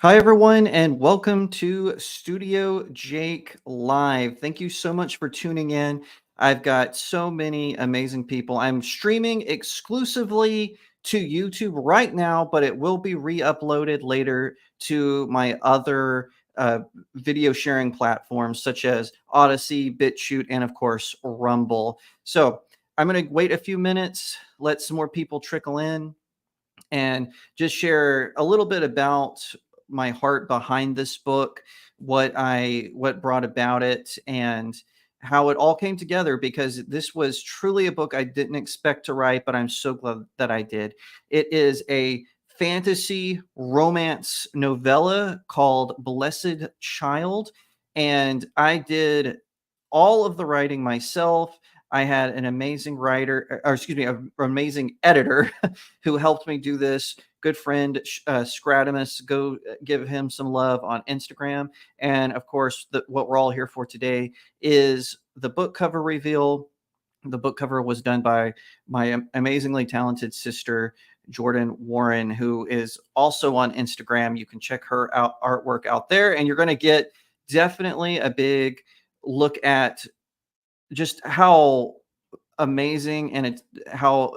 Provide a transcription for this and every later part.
Hi, everyone, and welcome to Studio Jake Live. Thank you so much for tuning in. I've got so many amazing people. I'm streaming exclusively to YouTube right now, but it will be re uploaded later to my other uh, video sharing platforms such as Odyssey, BitChute, and of course, Rumble. So I'm going to wait a few minutes, let some more people trickle in and just share a little bit about my heart behind this book, what brought about it, and how it all came together, because this was truly a book I didn't expect to write, but I'm so glad that I did. It is a fantasy romance novella called Blessed Child, and I did all of the writing myself. I had an amazing writer, or excuse me, an amazing editor who helped me do this. Good friend, Scratimus. Go give him some love on Instagram. And of course, what we're all here for today is the book cover reveal. The book cover was done by my amazingly talented sister, Jordan Warren, who is also on Instagram. You can check her out artwork out there, and you're going to get definitely a big look at just how amazing and how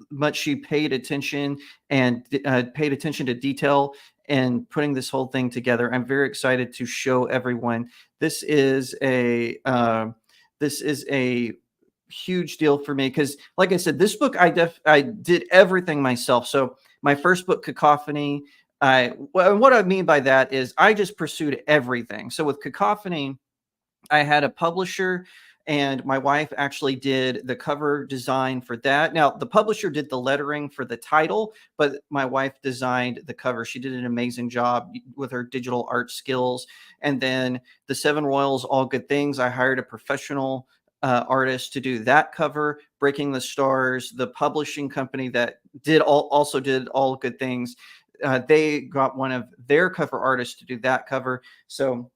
much she paid attention and paid attention to detail and putting this whole thing together. I'm very excited to show everyone. This is a huge deal for me because, like I said, this book I did everything myself. So my first book, Cacophony. What I mean by that is I just pursued everything. So with Cacophony, I had a publisher, and my wife actually did the cover design for that. Now, the publisher did the lettering for the title, but my wife designed the cover. She did an amazing job with her digital art skills. And then the Seven Royals, All Good Things, I hired a professional artist to do that cover. Breaking the Stars, the publishing company that also did All Good Things, they got one of their cover artists to do that cover. So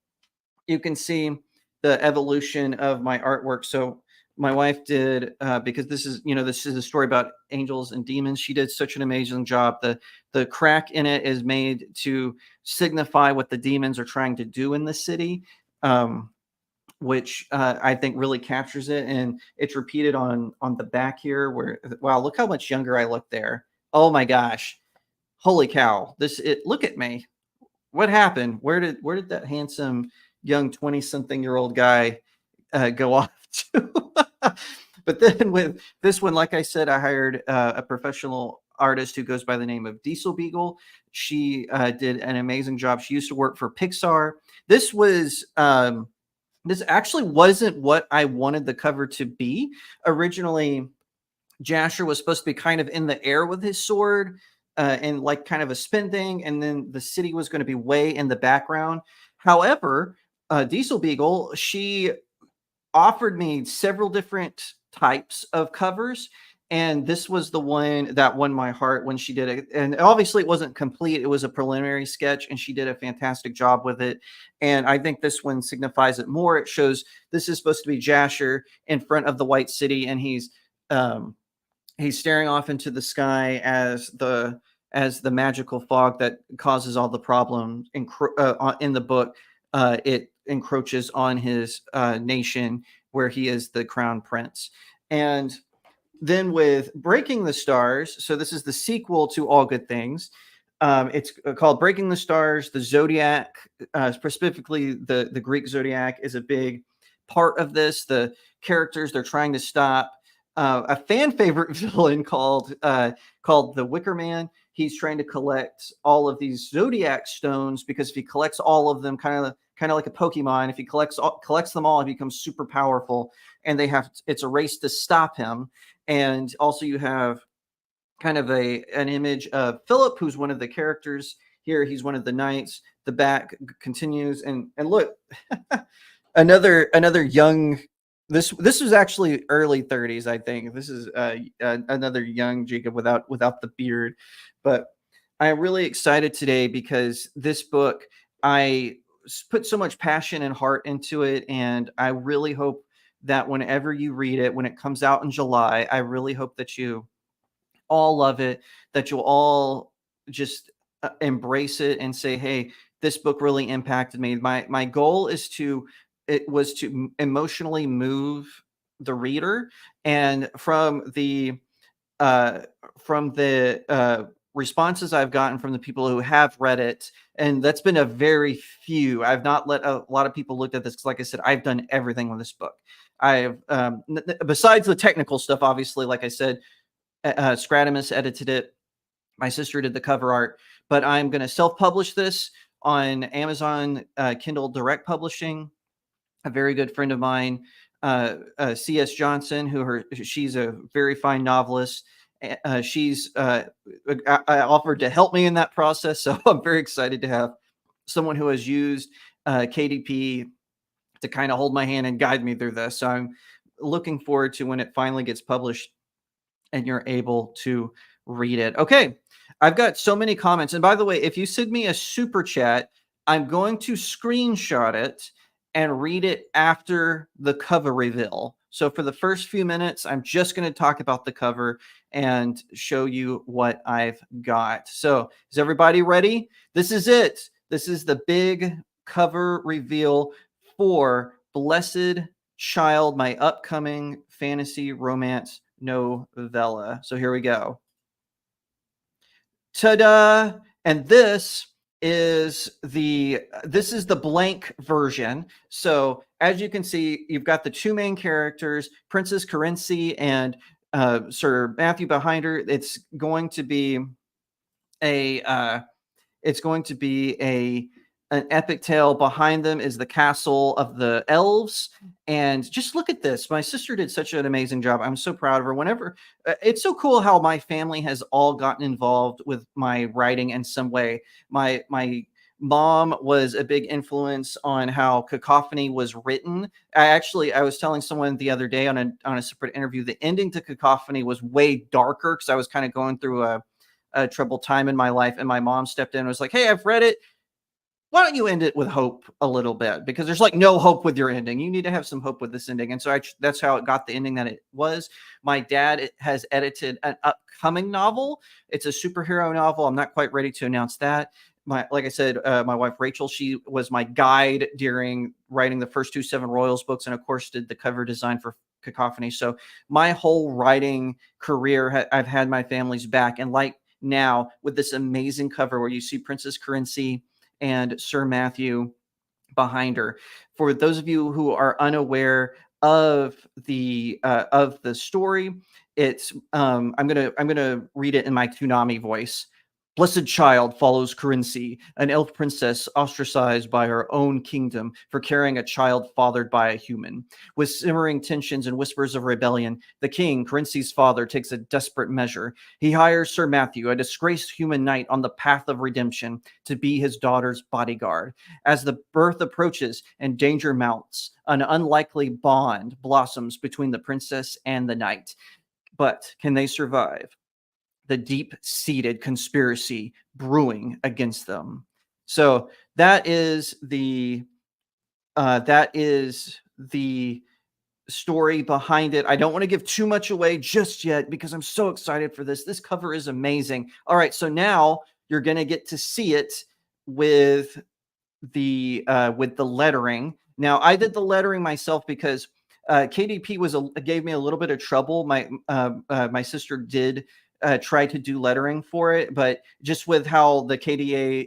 you can see the evolution of my artwork. So my wife did, because this is a story about angels and demons. She did such an amazing job. The crack in it is made to signify what the demons are trying to do in the city, which I think really captures it. And it's repeated on the back here. Where, wow, look how much younger I look there. Oh my gosh, holy cow! Look at me. What happened? Where did that handsome young 20-something-year-old guy go off to? But then with this one, like I said, I hired a professional artist who goes by the name of Diesel Beagle. She did an amazing job. She used to work for Pixar. This was this actually wasn't what I wanted the cover to be. Originally, Jasher was supposed to be kind of in the air with his sword, and like kind of a spin thing, and then the city was going to be way in the background. However, Diesel Beagle, she offered me several different types of covers, and this was the one that won my heart when she did it. And obviously, it wasn't complete; it was a preliminary sketch, and she did a fantastic job with it. And I think this one signifies it more. It shows this is supposed to be Jasher in front of the White City, and um, he's staring off into the sky as the magical fog that causes all the problems in the book. It encroaches on his nation, where he is the crown prince. And then with Breaking the Stars, so this is the sequel to All Good Things. It's called Breaking the Stars. The Zodiac, specifically the Greek Zodiac, is a big part of this. The characters they're trying to stop a fan favorite villain called the Wicker Man. He's trying to collect all of these Zodiac stones, because if he collects all of them, kind of like a Pokemon, if he collects them all, he becomes super powerful. And it's a race to stop him. And also you have kind of an image of Philip, who's one of the characters here. He's one of the knights. The back continues, and look, another young. This was actually early 30s, I think. This is another young Jacob without the beard, but I'm really excited today because this book, I put so much passion and heart into it, and I really hope that whenever you read it, when it comes out in July, I really hope that you all love it, that you'll all just embrace it and say, hey, this book really impacted me. My goal is to it was to emotionally move the reader, and uh, from the responses I've gotten from the people who have read it, and that's been a very few. I've not let a lot of people look at this because, like I said, I've done everything with this book. I've besides the technical stuff, obviously, like I said, Scratimus edited it. My sister did the cover art, but I'm going to self-publish this on Amazon Kindle Direct Publishing. A very good friend of mine, C.S. Johnson, she's a very fine novelist. She's I offered to help me in that process, so I'm very excited to have someone who has used KDP to kind of hold my hand and guide me through this. So I'm looking forward to when it finally gets published and you're able to read it. Okay. I've got so many comments. And by the way, if you send me a super chat, I'm going to screenshot it and read it after the cover reveal. So for the first few minutes, I'm just going to talk about the cover and show you what I've got. So is everybody ready? This is it. This is the big cover reveal for Blessed Child, my upcoming fantasy romance novella. So here we go. Ta-da! And this is the blank version. So as you can see, you've got the two main characters, Princess Corinthi and Sir Matthew behind her. It's going to be a an epic tale. Behind them is the castle of the elves. And just look at this. My sister did such an amazing job. I'm so proud of her. Whenever it's so cool how my family has all gotten involved with my writing in some way. My mom was a big influence on how Cacophony was written. I was telling someone the other day on a separate interview, the ending to Cacophony was way darker because I was kind of going through a troubled time in my life, and my mom stepped in and was like, "Hey, I've read it. Why don't you end it with hope a little bit? Because there's like no hope with your ending. You need to have some hope with this ending." And so that's how it got the ending that it was. My dad has edited an upcoming novel. It's a superhero novel. I'm not quite ready to announce that. Like I said, my wife Rachel, she was my guide during writing the first two Seven Royals books, and of course did the cover design for Cacophony. So my whole writing career, I've had my family's back, and like now with this amazing cover where you see Princess Corinthi and Sir Matthew behind her. For those of you who are unaware of the story, it's I'm gonna read it in my Toonami voice. Blessed Child follows Corinthi, an elf princess ostracized by her own kingdom for carrying a child fathered by a human. With simmering tensions and whispers of rebellion, the king, Corinthi's father, takes a desperate measure. He hires Sir Matthew, a disgraced human knight on the path of redemption, to be his daughter's bodyguard. As the birth approaches and danger mounts, an unlikely bond blossoms between the princess and the knight. But can they survive the deep-seated conspiracy brewing against them? So that is the story behind it. I don't want to give too much away just yet because I'm so excited for this. This cover is amazing. All right, so now you're going to get to see it with the lettering. Now, I did the lettering myself because KDP gave me a little bit of trouble. My sister did try to do lettering for it, but just with how the KDP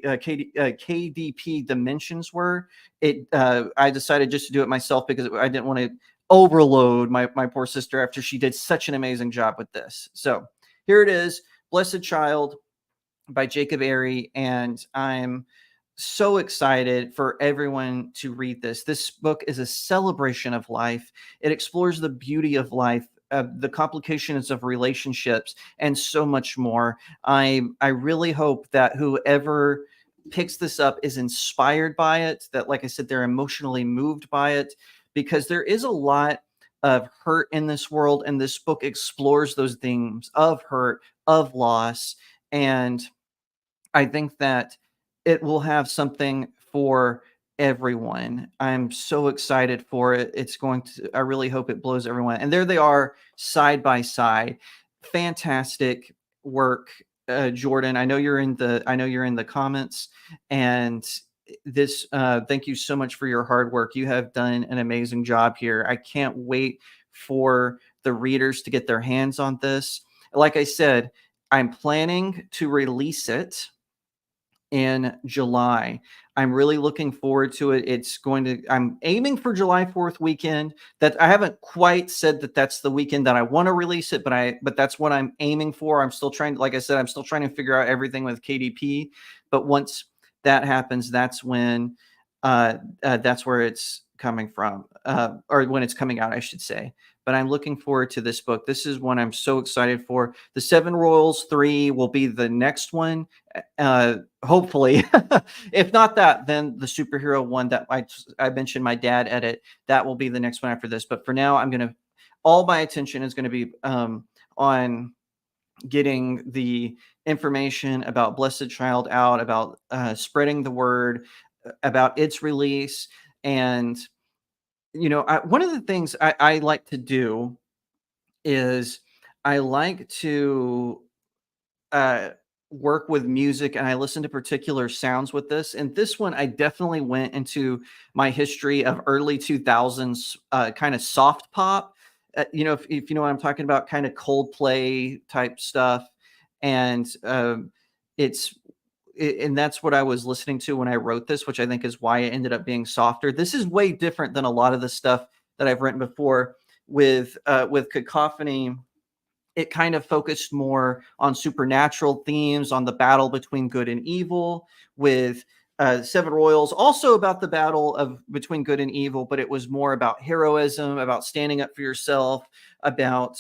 dimensions were, I decided just to do it myself because I didn't want to overload my poor sister after she did such an amazing job with this. So here it is, Blessed Child by Jacob Airy, and I'm so excited for everyone to read this. This book is a celebration of life. It explores the beauty of life, the complications of relationships, and so much more. I really hope that whoever picks this up is inspired by it, that, like I said, they're emotionally moved by it, because there is a lot of hurt in this world, and this book explores those themes of hurt, of loss, and I think that it will have something for everyone. I'm so excited for it. I really hope it blows everyone. And there they are, side by side. Fantastic work, Jordan. I know you're in the comments, and thank you so much for your hard work. You have done an amazing job here. I can't wait for the readers to get their hands on this. Like I said, I'm planning to release it in July. I'm really looking forward to it. I'm aiming for July 4th weekend. That I haven't quite said that that's the weekend that I want to release it, but that's what I'm aiming for. I'm still trying, like I said, I'm still trying to figure out everything with KDP. But once that happens, that's where it's coming from, or when it's coming out, I should say. But I'm looking forward to this book. This is one I'm so excited for. The Seven Royals 3 will be the next one. Hopefully. If not that, then the superhero one that I mentioned my dad edit, that will be the next one after this. But for now, all my attention is going to be on getting the information about Blessed Child out, about spreading the word about its release. And, one of the things I like to do is I like to uh, work with music, and I listen to particular sounds with this. And this one, I definitely went into my history of early 2000s kind of soft pop. If you know what I'm talking about, kind of Coldplay type stuff. And it's and that's what I was listening to when I wrote this, which I think is why it ended up being softer. This is way different than a lot of the stuff that I've written before with Cacophony. It kind of focused more on supernatural themes, on the battle between good and evil. With Seven Royals, also about the battle of between good and evil, but it was more about heroism, about standing up for yourself, about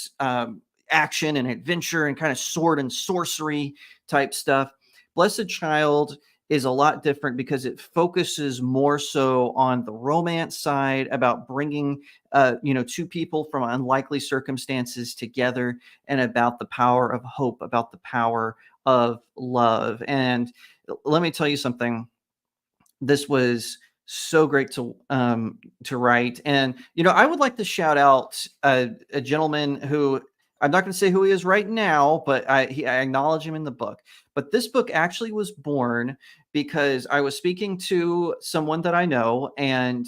action and adventure, and kind of sword and sorcery type stuff. Blessed Child is a lot different because it focuses more so on the romance side, about bringing two people from unlikely circumstances together, and about the power of hope, about the power of love. And let me tell you something. This was so great to write. And I would like to shout out a gentleman who, I'm not going to say who he is right now, but I acknowledge him in the book. But this book actually was born because I was speaking to someone that I know, and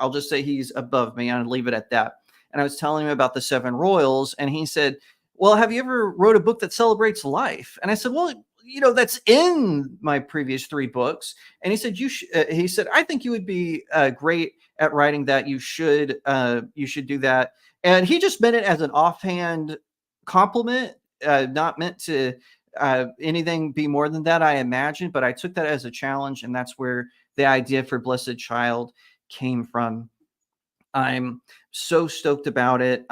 I'll just say he's above me, and I'll leave it at that. And I was telling him about the Seven Royals, and he said, well, have you ever wrote a book that celebrates life? And I said, well, that's in my previous 3 books. And he said, he said, I think you would be great at writing that. You should do that. And he just meant it as an offhand compliment, not meant to anything be more than that, I imagine. But I took that as a challenge, and that's where the idea for Blessed Child came from. I'm so stoked about it.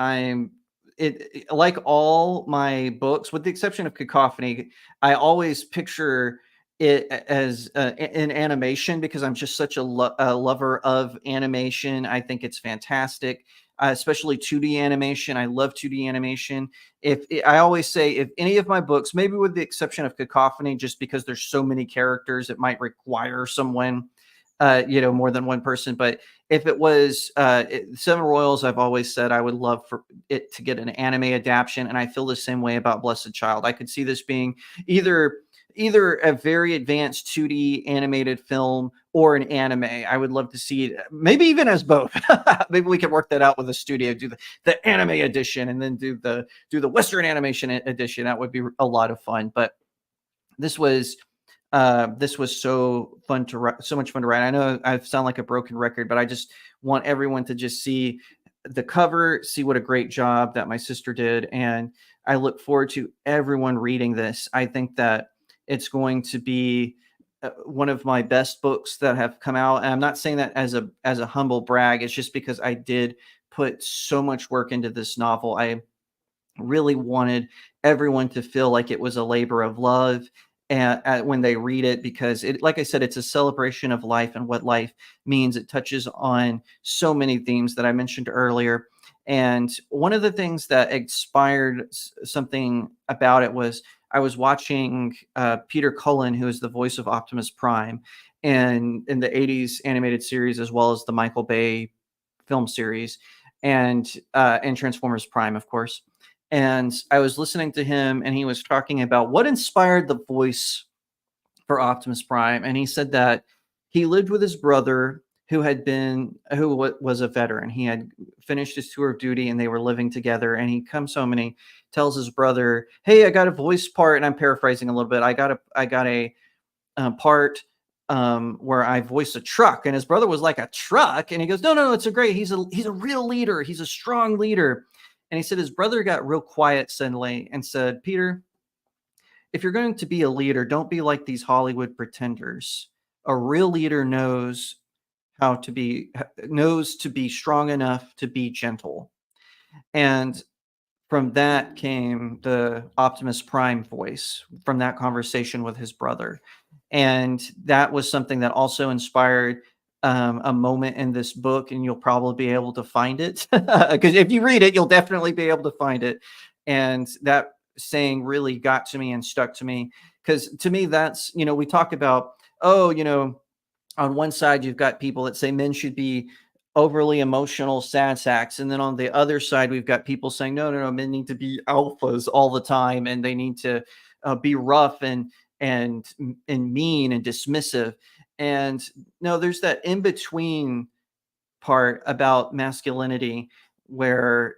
Like all my books, with the exception of Cacophony, I always picture it as in animation, because I'm just such a lover of animation. I think it's fantastic, especially 2D animation. I love 2D animation. I always say, if any of my books, maybe with the exception of Cacophony, just because there's so many characters, it might require someone, more than one person. But if it was Seven Royals, I've always said I would love for it to get an anime adaptation, and I feel the same way about Blessed Child. I could see this being either a very advanced 2D animated film or an anime. I would love to see it, maybe even as both. Maybe we could work that out with the studio, do the anime edition, and then do the Western animation edition. That would be a lot of fun. But this was so fun to write, so much fun to write. I know I sound like a broken record, but I just want everyone to just see the cover, see what a great job that my sister did. And I look forward to everyone reading this. I think that it's going to be one of my best books that have come out. And I'm not saying that as a humble brag. It's just because I did put so much work into this novel. I really wanted everyone to feel like it was a labor of love when they read it, because like I said, it's a celebration of life and what life means. It touches on so many themes that I mentioned earlier. And one of the things that inspired something about it was I was watching Peter Cullen, who is the voice of Optimus Prime, and in the 80s animated series, as well as the Michael Bay film series, and Transformers Prime, of course. And I was listening to him, and he was talking about what inspired the voice for Optimus Prime. And he said that He lived with his brother who was a veteran. He had finished his tour of duty and they were living together. And he comes home and he tells his brother, "Hey, I got a voice part." And I'm paraphrasing a little bit. I got a part where I voice a truck. And his brother was like, "A truck?" And he goes, "No, no, no, it's a great. He's a real leader. He's a strong leader." And he said his brother got real quiet suddenly and said, "Peter, if you're going to be a leader, don't be like these Hollywood pretenders. A real leader how to be knows to be strong enough to be gentle." And from that came the Optimus Prime voice from that conversation with his brother. And that was something that also inspired a moment in this book, and you'll probably be able to find it because if you read it, you'll definitely be able to find it. And that saying really got to me and stuck to me because to me, that's, we talk about, oh, on one side, you've got people that say men should be overly emotional sad sacks. And then on the other side, we've got people saying, no, no, no, men need to be alphas all the time. And they need to be rough and mean and dismissive. And no, there's that in between part about masculinity where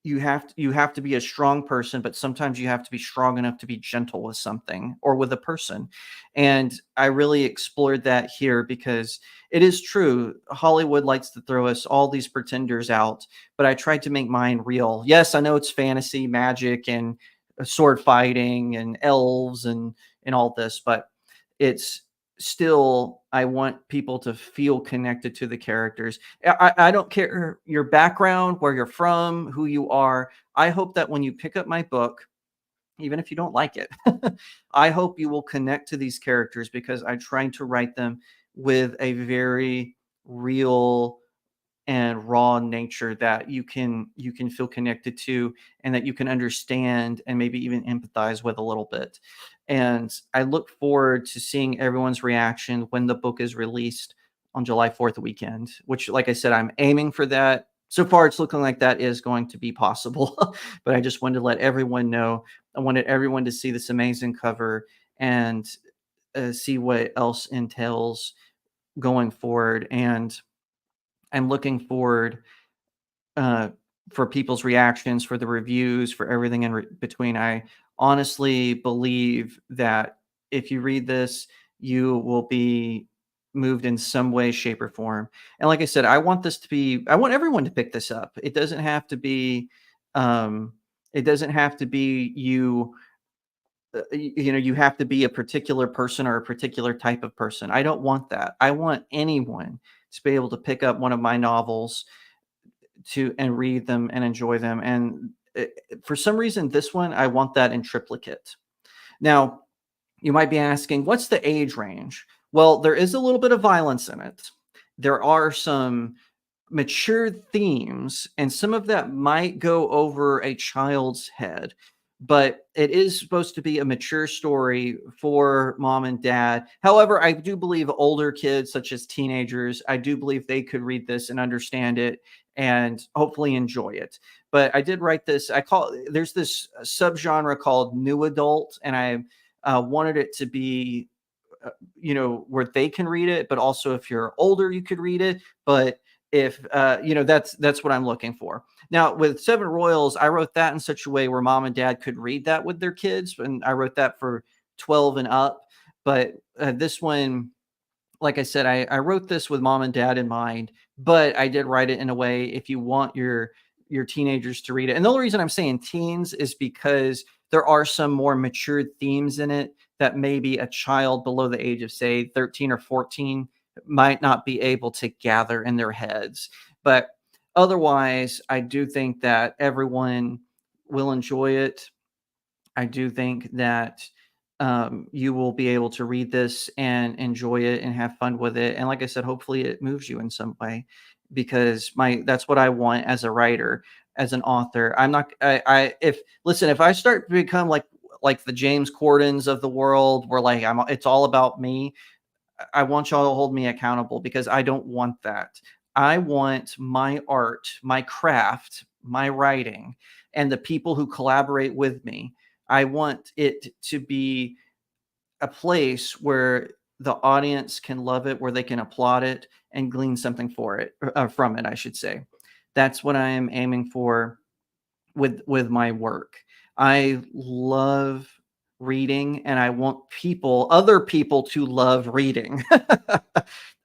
you have to be a strong person, but sometimes you have to be strong enough to be gentle with something or with a person. And I really explored that here because it is true, Hollywood likes to throw us all these pretenders out, but I tried to make mine real. Yes, I know it's fantasy magic and sword fighting and elves and all this, but it's still, I want people to feel connected to the characters. I don't care your background, where you're from, who you are. I hope that when you pick up my book, even if you don't like it, I hope you will connect to these characters because I'm trying to write them with a very real and raw nature that you can feel connected to and that you can understand and maybe even empathize with a little bit. And I look forward to seeing everyone's reaction when the book is released on July 4th weekend, which, like I said, I'm aiming for that. So far it's looking like that is going to be possible. But I just wanted to let everyone know. I wanted everyone to see this amazing cover and see what else entails going forward. And I'm looking forward uh, for people's reactions, for the reviews, for everything in between. I honestly believe that if you read this, you will be moved in some way, shape, or form. And like I said, I want everyone to pick this up. Um, it doesn't have to be you. You have to be a particular person or a particular type of person. I don't want that. I want anyone to be able to pick up one of my novels to and read them and enjoy them. And for some reason, this one, I want that in triplicate. Now, you might be asking, what's the age range? Well, there is a little bit of violence in it. There are some mature themes, and some of that might go over a child's head, but it is supposed to be a mature story for mom and dad. However, I do believe older kids, such as teenagers, I do believe they could read this and understand it and hopefully enjoy it. But I did write this. There's this subgenre called new adult, and I wanted it to be where they can read it, but also if you're older you could read it. But if that's what I'm looking for. Now with Seven Royals, I wrote that in such a way where mom and dad could read that with their kids, and I wrote that for 12 and up. But this one, like I said, I wrote this with mom and dad in mind, but I did write it in a way if you want your teenagers to read it. And the only reason I'm saying teens is because there are some more mature themes in it that maybe a child below the age of, say, 13 or 14 might not be able to gather in their heads. But otherwise, I do think that everyone will enjoy it. I do think that you will be able to read this and enjoy it and have fun with it. And like I said, hopefully it moves you in some way because that's what I want as a writer, as an author. I'm not, I, if, listen, if I start to become like the James Cordens of the world, where like it's all about me, I want y'all to hold me accountable because I don't want that. I want my art, my craft, my writing, and the people who collaborate with me. I want it to be a place where the audience can love it, where they can applaud it and glean something for it from it, I should say. That's what I am aiming for with my work. I love reading, and I want other people to love reading.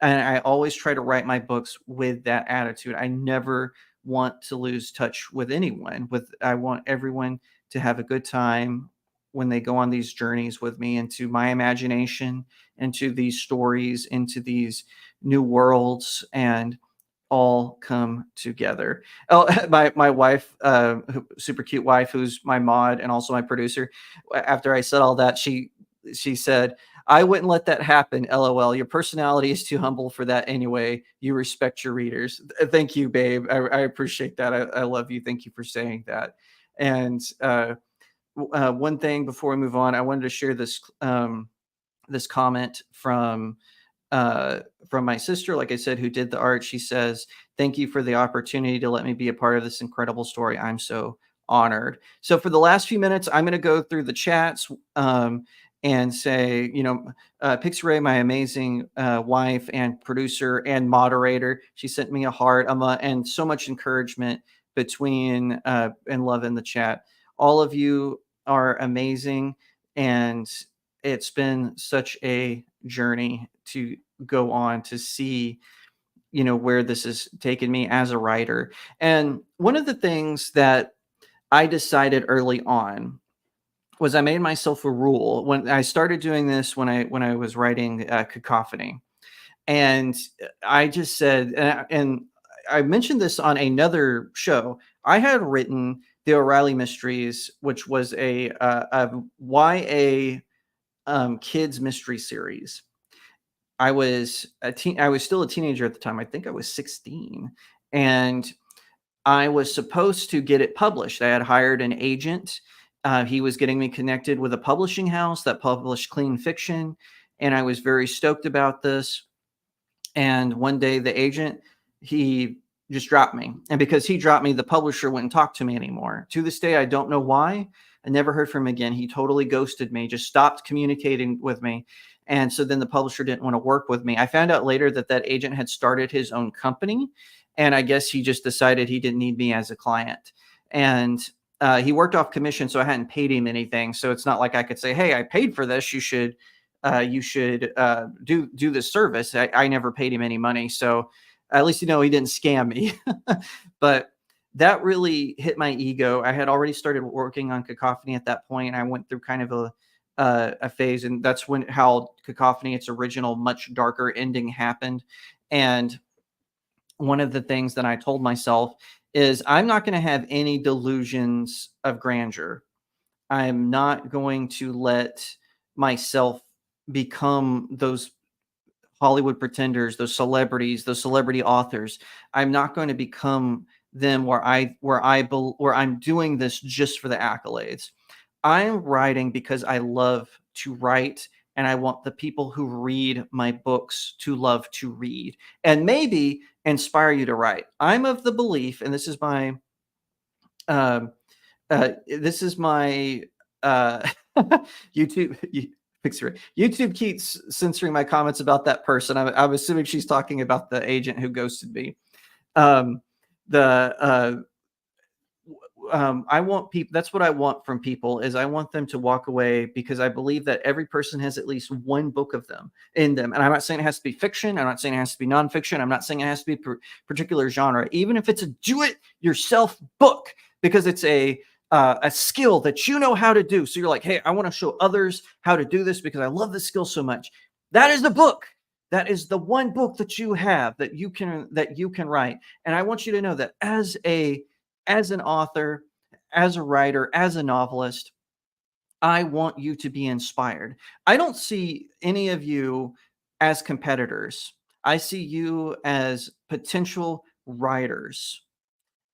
And I always try to write my books with that attitude. I never want to lose touch with anyone. I want everyone to have a good time when they go on these journeys with me into my imagination, into these stories, into these new worlds, and all come together. Oh, my wife, super cute wife, who's my mod and also my producer. After I said all that, she said, "I wouldn't let that happen. LOL. Your personality is too humble for that anyway. You respect your readers." Thank you, babe. I appreciate that. I love you. Thank you for saying that. And one thing before we move on, I wanted to share this comment from my sister, like I said, who did the art. She says, "Thank you for the opportunity to let me be a part of this incredible story. I'm so honored." So for the last few minutes, I'm going to go through the chats and say, Pixie, my amazing wife and producer and moderator, she sent me a heart and so much encouragement between and love in the chat. All of you are amazing, and it's been such a journey to go on to see where this has taken me as a writer. And one of the things that I decided early on was I made myself a rule when I started doing this, when I was writing Cacophony. And I just said, and I mentioned this on another show, I had written the O'Reilly Mysteries, which was a YA kids mystery series. I was I was still a teenager at the time. I think I was 16, and I was supposed to get it published. I had hired an agent. He was getting me connected with a publishing house that published clean fiction, and I was very stoked about this. And one day the agent, he just dropped me. And because he dropped me, the publisher wouldn't talk to me anymore. To this day, I don't know why. I never heard from him again. He totally ghosted me, just stopped communicating with me. And so then the publisher didn't want to work with me. I found out later that that agent had started his own company. And I guess he just decided he didn't need me as a client. And he worked off commission, so I hadn't paid him anything. So it's not like I could say, "Hey, I paid for this. You should do this service." I never paid him any money, so at least he didn't scam me. But that really hit my ego. I had already started working on Cacophony at that point. I went through kind of a phase, and that's when how Cacophony, its original much darker ending, happened. And one of the things that I told myself is I'm not going to have any delusions of grandeur. I'm not going to let myself become those Hollywood pretenders, those celebrities, those celebrity authors. I'm not going to become them where I'm doing this just for the accolades. I'm writing because I love to write, and I want the people who read my books to love to read and maybe inspire you to write. I'm of the belief, and um, this is my YouTube. YouTube keeps censoring my comments about that person. I'm assuming she's talking about the agent who ghosted me. Um, the I want people. That's what I want from people. Is I want them to walk away because I believe that every person has at least one book of them in them. And I'm not saying it has to be fiction. I'm not saying it has to be nonfiction. I'm not saying it has to be particular genre. Even if it's a do-it-yourself book, because it's a skill that you know how to do. So you're like, "Hey, I want to show others how to do this because I love this skill so much." That is the book. That is the one book that you have that you can write. And I want you to know that as an author, as a writer, as a novelist, I want you to be inspired. I don't see any of you as competitors. I see you as potential writers.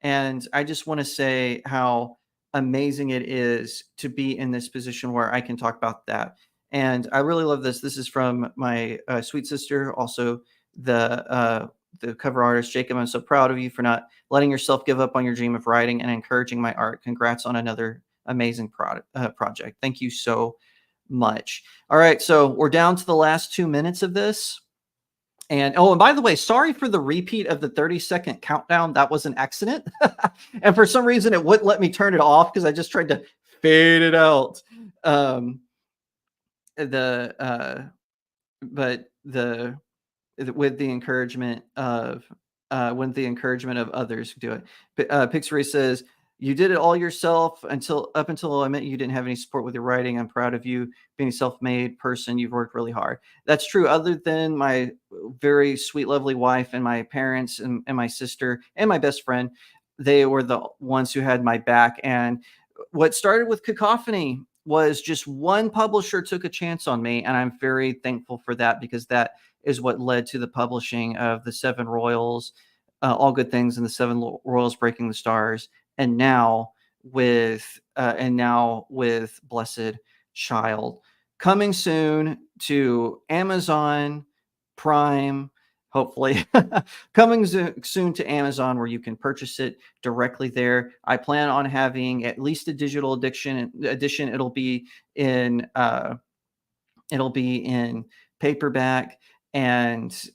And I just want to say how amazing it is to be in this position where I can talk about that. And I really love this. This is from my sweet sister, also the cover artist, Jacob. I'm so proud of you for not letting yourself give up on your dream of writing and encouraging my art. Congrats on another amazing project. Thank you so much. All right, so we're down to the last 2 minutes of this. And oh, and by the way, sorry for the repeat of the 30-second countdown. That was an accident. And for some reason, it wouldn't let me turn it off because I just tried to fade it out. Um, the but the with the encouragement of others do it. Pixie says, you did it all yourself until I met you. You didn't have any support with your writing. I'm proud of you being a self-made person. You've worked really hard. That's true. Other than my very sweet, lovely wife and my parents and my sister and my best friend, they were the ones who had my back. And what started with Cacophony was just one publisher took a chance on me, and I'm very thankful for that, because that is what led to the publishing of the Seven Royals, All Good Things, and the Seven Royals Breaking the Stars, and now with Blessed Child, coming soon to Amazon Prime. Hopefully, coming soon to Amazon, where you can purchase it directly there. I plan on having at least a digital edition. It'll be in paperback, and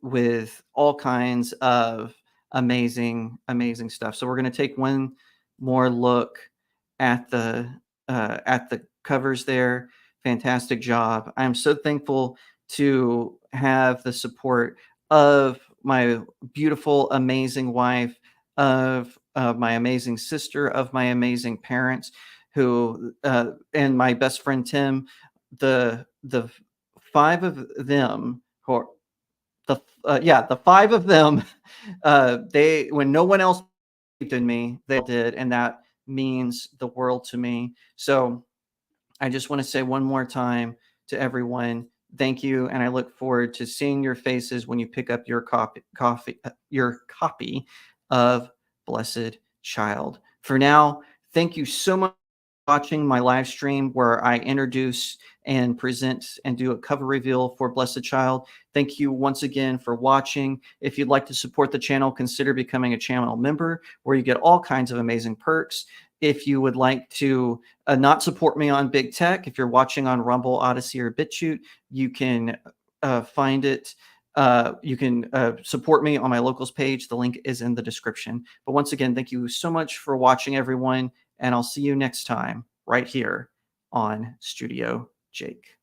with all kinds of amazing stuff. So we're going to take one more look at the covers there. Fantastic job. I'm so thankful to have the support of my beautiful, amazing wife, of my amazing sister, of my amazing parents, who and my best friend Tim. The five of them, or the five of them, they, when no one else believed in me, they did, and that means the world to me. So I just want to say one more time to everyone, thank you, and I look forward to seeing your faces when you pick up your copy of Blessed Child. For now, thank you so much for watching my live stream where I introduce and present and do a cover reveal for Blessed Child. Thank you once again for watching. If you'd like to support the channel, consider becoming a channel member, where you get all kinds of amazing perks. If you would like to not support me on big tech, if you're watching on Rumble, Odyssey, or BitChute, you can find it. You can support me on my locals page. The link is in the description. But once again, thank you so much for watching, everyone, and I'll see you next time right here on Studio Jake.